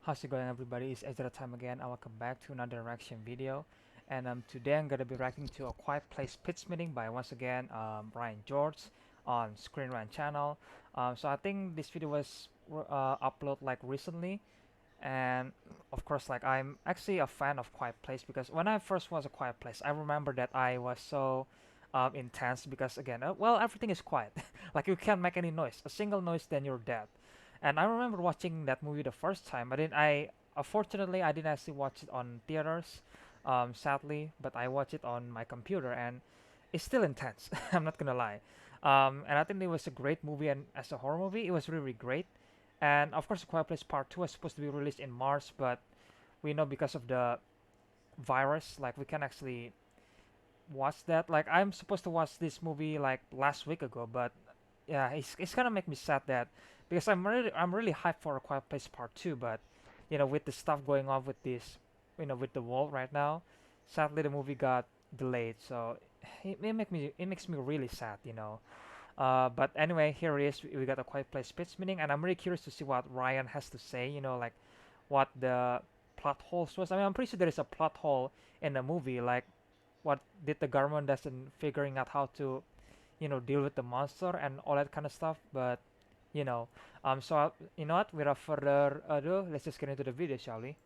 How's it going, everybody? It's Ezra time again. And welcome back to another reaction video. And today I'm gonna be reacting to A Quiet Place Pitch Meeting by once again Ryan George on Screen Rant channel. So I think this video was uploaded like recently, and of course, like I'm actually a fan of Quiet Place because when I first was A Quiet Place, I remember that I was so intense because again, well, everything is quiet. Like you can't make any noise, a single noise, then you're dead. And I remember watching that movie the first time. I unfortunately I didn't actually watch it on theaters, sadly, but I watched it on my computer, and it's still intense. I'm not gonna lie. And I think it was a great movie, and as a horror movie, it was really great. And of course, Quiet Place Part Two was supposed to be released in March, but we know because of the virus, like we can actually watch that. Like I'm supposed to watch this movie like last week ago, but yeah, it's gonna make me sad that because I'm really hyped for A Quiet Place Part Two, but with the stuff going on with this, with the world right now, sadly the movie got delayed. So it makes me really sad. But anyway, here it is. We got A Quiet Place pitch meeting, and I'm really curious to see what Ryan has to say. Like what the plot holes was. I mean, I'm pretty sure there is a plot hole in the movie, like what did the government doesn't figuring out how to deal with the monster and all that kind of stuff. But you know what, without further ado, let's just get into the video, shall we?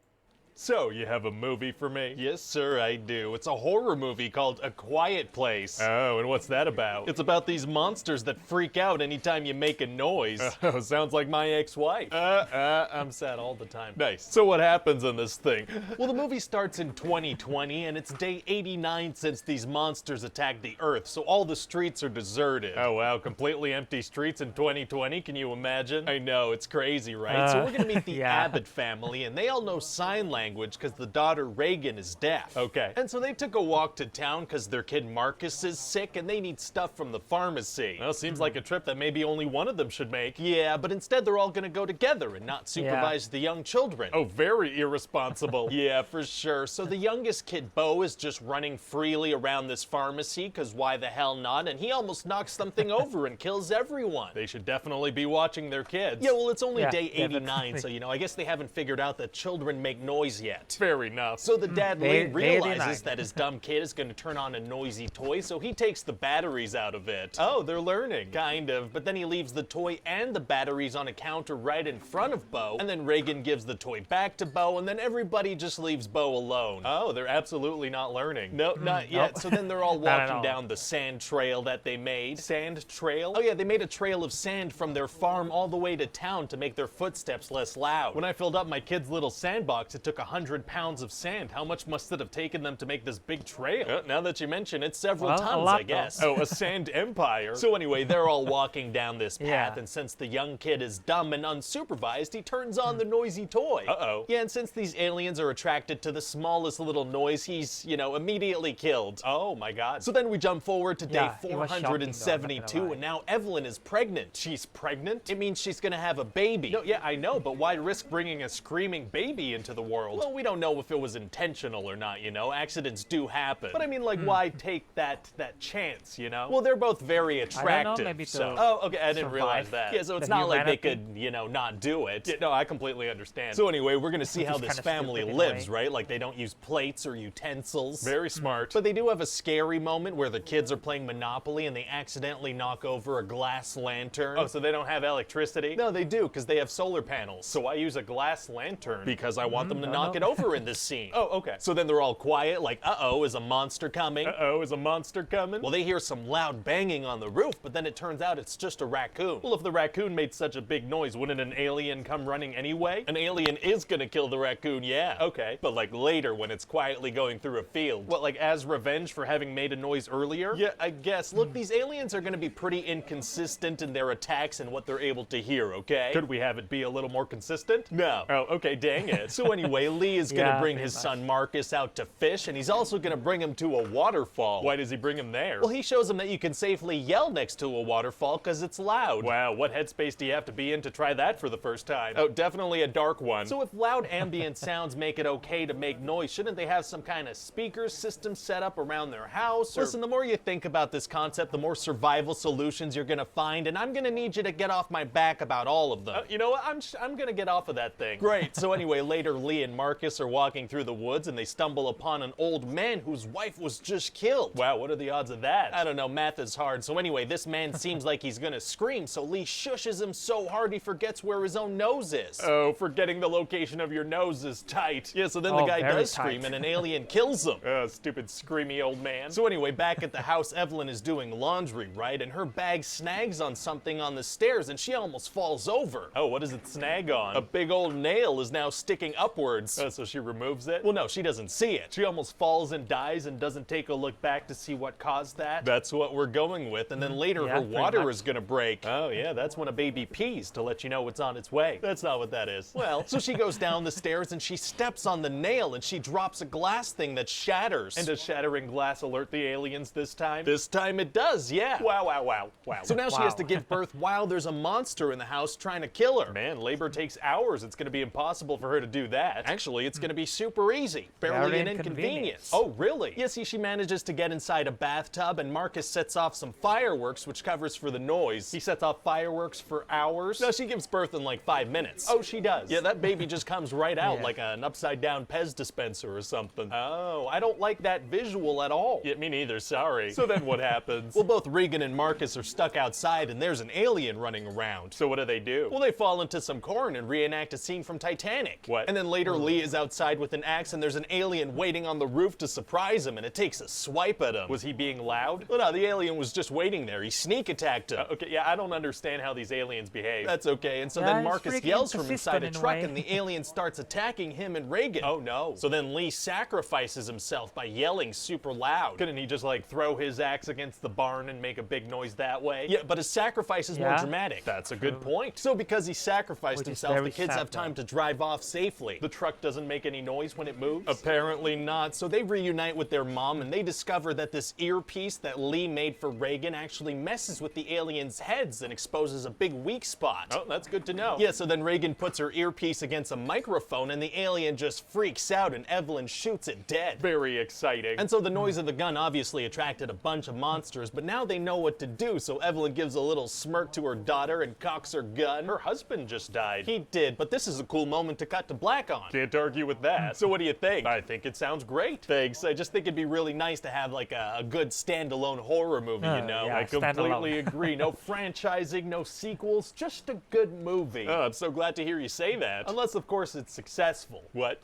So, you have a movie for me? Yes, sir, I do. It's a horror movie called A Quiet Place. Oh, and what's that about? It's about these monsters that freak out anytime you make a noise. Oh, sounds like my ex-wife. I'm sad all the time. Nice. So what happens in this thing? Well, the movie starts in 2020, and it's day 89 since these monsters attacked the Earth, so all the streets are deserted. Oh wow, completely empty streets in 2020, can you imagine? I know, it's crazy, right? So we're gonna meet the yeah. Abbott family, and they all know sign language because the daughter Reagan is deaf. Okay. And so they took a walk to town because their kid Marcus is sick and they need stuff from the pharmacy. Well, seems like a trip that maybe only one of them should make. Yeah, but instead they're all gonna go together and not supervise the young children. Oh, very irresponsible. Yeah, for sure. So the youngest kid, Bo, is just running freely around this pharmacy because why the hell not? And he almost knocks something over and kills everyone. They should definitely be watching their kids. Yeah, well, it's only Yeah, day 89, definitely. so I guess they haven't figured out that children make noise yet. Fair enough. So the dad Day- Lee day realizes 89. that his dumb kid is going to turn on a noisy toy, so he takes the batteries out of it. Oh, they're learning. Kind of, but then he leaves the toy and the batteries on a counter right in front of Bo, and then Reagan gives the toy back to Bo, and then everybody just leaves Bo alone. Oh, they're absolutely not learning. No, not yet. Oh. So then they're all Not at walking all. down the sand trail that they made. Sand trail? Oh yeah, they made a trail of sand from their farm all the way to town to make their footsteps less loud. When I filled up my kid's little sandbox, it took 100 pounds of sand. How much must it have taken them to make this big trail? Now that you mention it, several Well, a tons, lot, I guess. Oh, a sand empire. So anyway, they're all walking down this path, Yeah. and since the young kid is dumb and unsupervised, he turns on the noisy toy. Uh-oh. Yeah, and since these aliens are attracted to the smallest little noise, he's, immediately killed. Oh my god. So then we jump forward to day Yeah, it was shocking, though, I'm not gonna 472, lie. and now Evelyn is pregnant. She's pregnant? It means she's gonna have a baby. No, yeah, I know, but why risk bringing a screaming baby into the world? Well, we don't know if it was intentional or not, Accidents do happen. But I mean, like, why take that chance, Well, they're both very I don't attractive. know, maybe so. to Oh, okay, I didn't survive realize that. Yeah, so it's the not like they humanity. could, not do it. Yeah, no, I completely understand. So anyway, we're gonna see Which how is this kinda family stupid in a lives, way. right? Like they don't use plates or utensils. Very smart. But they do have a scary moment where the kids are playing Monopoly and they accidentally knock over a glass lantern. Oh, so they don't have electricity? No, they do, because they have solar panels. So I use a glass lantern. Because I want them to no, knock no. it over in this scene. Oh, okay. So then they're all quiet, like, uh-oh, is a monster coming? Uh-oh, is a monster coming? Well, they hear some loud banging on the roof, but then it turns out it's just a raccoon. Well, if the raccoon made such a big noise, wouldn't an alien come running anyway? An alien is gonna kill the raccoon, yeah. Okay. But like later when it's quietly going through a field. What, like as revenge for having made a noise earlier? Yeah, I guess. Look, these aliens are gonna be pretty inconsistent in their attacks and what they're able to hear, okay? Could we have it be a little more consistent? No. Oh, okay, dang it. So anyway, Lee is gonna Yeah, bring pretty his much. son Marcus out to fish, and he's also gonna bring him to a waterfall. Why does he bring him there? Well, he shows him that you can safely yell next to a waterfall because it's loud. Wow, what headspace do you have to be in to try that for the first time? Oh, definitely a dark one. So if loud ambient sounds make it okay to make noise, shouldn't they have some kind of speaker system set up around their house? Listen, the more you think about this concept, the more survival solutions you're gonna find, and I'm gonna need you to get off my back about all of them. You know what? I'm gonna get off of that thing. Great. So anyway, later Lee and Marcus are walking through the woods and they stumble upon an old man whose wife was just killed. Wow, what are the odds of that? I don't know, math is hard. So anyway, this man seems like he's gonna scream, so Lee shushes him so hard he forgets where his own nose is. Oh, forgetting the location of your nose is tight. Yeah, so then the Oh, guy very does tight. scream and an alien kills him. Stupid screamy old man. So anyway, back at the house, Evelyn is doing laundry, right? And her bag snags on something on the stairs and she almost falls over. Oh, what does it snag on? A big old nail is now sticking upwards. So she removes it? Well, no, she doesn't see it. She almost falls and dies and doesn't take a look back to see what caused that? That's what we're going with. And then later Yeah, her pretty water much. is gonna break. Oh, yeah, that's when a baby pees to let you know it's on its way. That's not what that is. Well, so she goes down the stairs and she steps on the nail and she drops a glass thing that shatters. And does shattering glass alert the aliens this time? this time it does, yeah. Wow, wow, wow, wow. So now she has Wow. to give birth while there's a monster in the house trying to kill her. Man, labor takes hours. It's gonna be impossible for her to do that. Actually, it's gonna be super easy. Barely Very an inconvenience. inconvenience. Oh, really? Yeah, see, she manages to get inside a bathtub and Marcus sets off some fireworks, which covers for the noise. He sets off fireworks for hours? No, she gives birth in like 5 minutes. Oh, she does? Yeah, that baby just comes right out Yeah. like an upside down Pez dispenser or something. Oh, I don't like that visual at all. Yeah, me neither, sorry. So then what happens? Well, both Regan and Marcus are stuck outside and there's an alien running around. So what do they do? Well, they fall into some corn and reenact a scene from Titanic. What? And then later Lee is outside with an axe and there's an alien waiting on the roof to surprise him and it takes a swipe at him. Was he being loud? Well, no, the alien was just waiting there. He sneak attacked him. Okay, yeah, I don't understand how these aliens behave. That's okay. And so Yeah, then it's Marcus freaking yells from inside a inconsistent in a truck way. and the alien starts attacking him and Reagan. Oh, no. So then Lee sacrifices himself by yelling super loud. Couldn't he just like throw his axe against the barn and make a big noise that way? Yeah, but his sacrifice is more Yeah. dramatic. That's a good point. So because he sacrificed Which is himself, the very kids sad, have time though. to drive off safely. The truck doesn't make any noise when it moves? Apparently not. So they reunite with their mom and they discover that this earpiece that Lee made for Reagan actually messes with the aliens' heads and exposes a big weak spot. Oh, that's good to know. Yeah, so then Reagan puts her earpiece against a microphone and the alien just freaks out and Evelyn shoots it dead. Very exciting. And so the noise of the gun obviously attracted a bunch of monsters, but now they know what to do, so Evelyn gives a little smirk to her daughter and cocks her gun. her husband just died. He did, but this is a cool moment to cut to black on. Can't argue with that. So what do you think? I think it sounds great. Thanks. I just think it'd be really nice to have like a good standalone horror movie, you know? yeah. I completely standalone. agree. No franchising, no sequels, just a good movie. Oh, I'm so glad to hear you say that. Unless, of course, it's successful. What?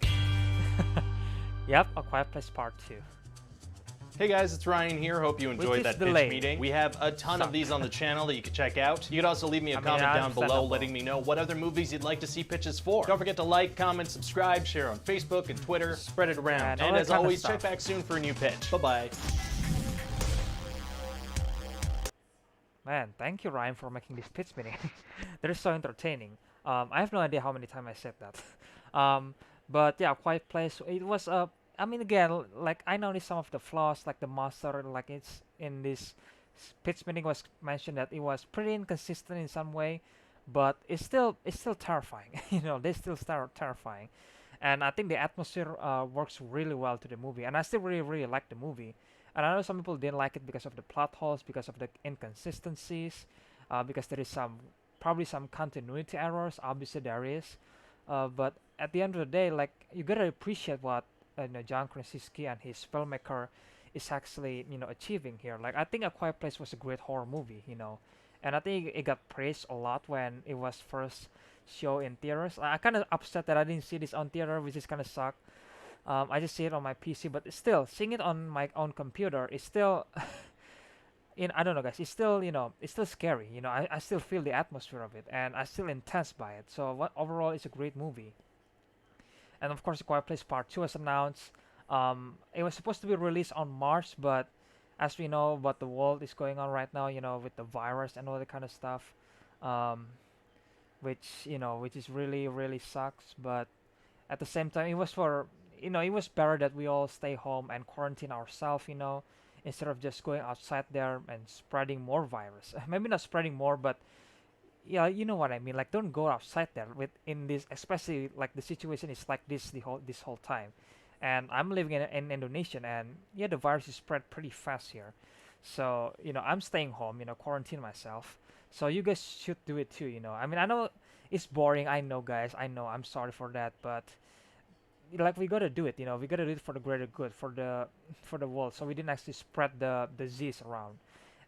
Yep, A Quiet Place Part 2. Hey guys, it's Ryan here. Hope you enjoyed is that pitch delayed. meeting. We have a ton of these on the channel that you can check out. You could also leave me a I mean, comment yeah, down below understandable. letting me know what other movies you'd like to see pitches for. Don't forget to like, comment, subscribe, share on Facebook and Twitter, spread it around. And all And that as kind of always, check stuff. back soon for a new pitch. Bye-bye. Man, thank you, Ryan, for making this pitch meeting. That is so entertaining. I have no idea how many times I said that. But yeah, Quiet Place. It was I mean, again, like I noticed some of the flaws, like the monster, like it's in this pitch meeting was mentioned that it was pretty inconsistent in some way, but it's still terrifying. You know, they still start terrifying, and I think the atmosphere works really well to the movie, and I still really like the movie. And I know some people didn't like it because of the plot holes, because of the inconsistencies, because there is probably some continuity errors. Obviously there is, but at the end of the day, like you gotta appreciate what John Krasinski and his filmmaker is actually achieving here. Like I think A Quiet Place was a great horror movie, and I think it got praised a lot when it was first shown in theaters. I kind of upset that I didn't see this on theater, which is kind of suck. I just see it on my PC, but still, seeing it on my own computer is still, I don't know, guys. It's still, it's still scary. I still feel the atmosphere of it, and I still intense by it. So overall, it's a great movie. And of course, The Quiet Place Part 2 was announced. It was supposed to be released on March, but as we know what the world is going on right now, with the virus and all that kind of stuff, which is really, really sucks. But at the same time, it was for, it was better that we all stay home and quarantine ourselves, instead of just going outside there and spreading more virus. Maybe not spreading more, but yeah, you know what I mean. Like, don't go outside there with in this, especially like the situation is like this whole time. And I'm living in Indonesia, and yeah, the virus is spread pretty fast here. So I'm staying home, quarantine myself. So you guys should do it too. I mean, I know it's boring. I know, guys. I know. I'm sorry for that, but like we gotta do it. We gotta do it for the greater good, for the world. So we didn't actually spread the disease around.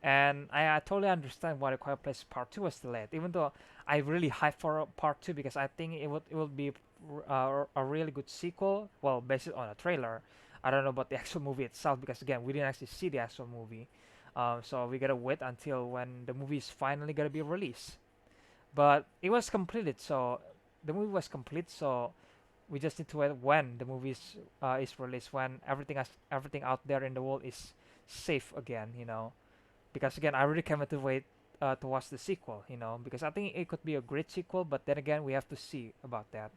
And I totally understand why the Quiet Place Part 2 was delayed, even though I really hype for Part 2 because I think it will be a really good sequel. Well, based on a trailer. I don't know about the actual movie itself because again we didn't actually see the actual movie. So we gotta wait until when the movie is finally gonna be released. But it was completed, so the movie was complete. So we just need to wait when the movie is released, when everything out there in the world is safe again. Because again, I really can't wait to watch the sequel. Because I think it could be a great sequel. But then again, we have to see about that.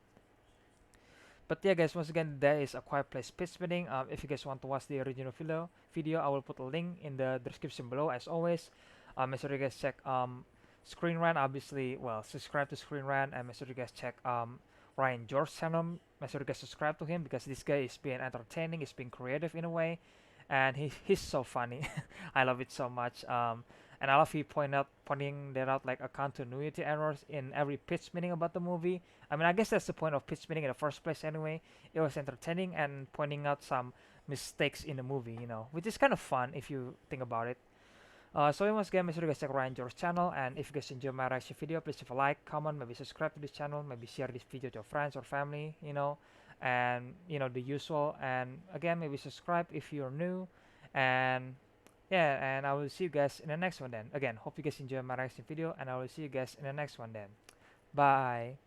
But yeah, guys, once again, there is a Quiet Place pitch meeting. If you guys want to watch the original video, I will put a link in the description below. As always, make sure you guys check Screen Rant. Obviously, well, subscribe to Screen Rant, and make sure you guys check Ryan George channel. Make sure you guys subscribe to him because this guy is being entertaining, he's being creative in a way, and he's so funny. I love it so much. And I love he pointing that out like a continuity errors in every pitch meeting about the movie. I mean, I guess that's the point of pitch meeting in the first place anyway. It was entertaining and pointing out some mistakes in the movie, which is kind of fun if you think about it. So once again, make sure you guys check Ryan George channel, and if you guys enjoy my reaction video, please leave a like, comment, maybe subscribe to this channel, maybe share this video to your friends or family, and the usual. And again, maybe subscribe if you're new, and yeah, and I will see you guys in the next one then. Again, hope you guys enjoy my reaction video, and I will see you guys in the next one then. Bye.